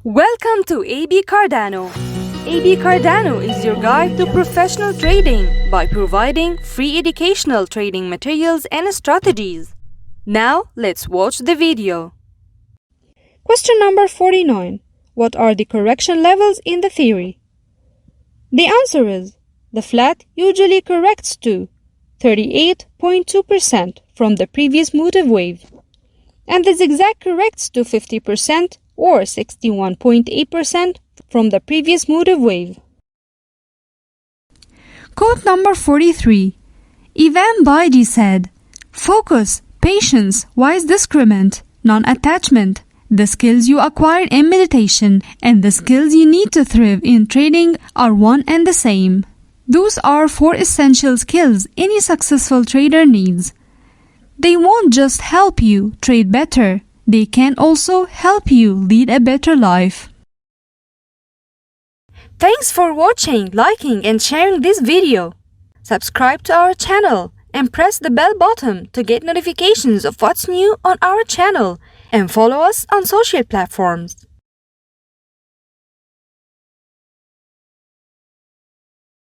Welcome to AB Cardano. AB Cardano is your guide to professional trading by providing free educational trading materials and strategies. Now, let's watch the video. Question number 49. What are the correction levels in the theory? The answer is, the flat usually corrects to 38.2% from the previous motive wave, and the zigzag corrects to 50% or 61.8% from the previous motive wave. Quote number 43. Ivan Baiji said, "Focus, patience, wise discernment, non-attachment. The skills you acquire in meditation and the skills you need to thrive in trading are one and the same. Those are 4 essential skills any successful trader needs. They won't just help you trade better, they can also help you lead a better life." Thanks for watching, liking, and sharing this video. Subscribe to our channel and press the bell button to get notifications of what's new on our channel, and follow us on social platforms.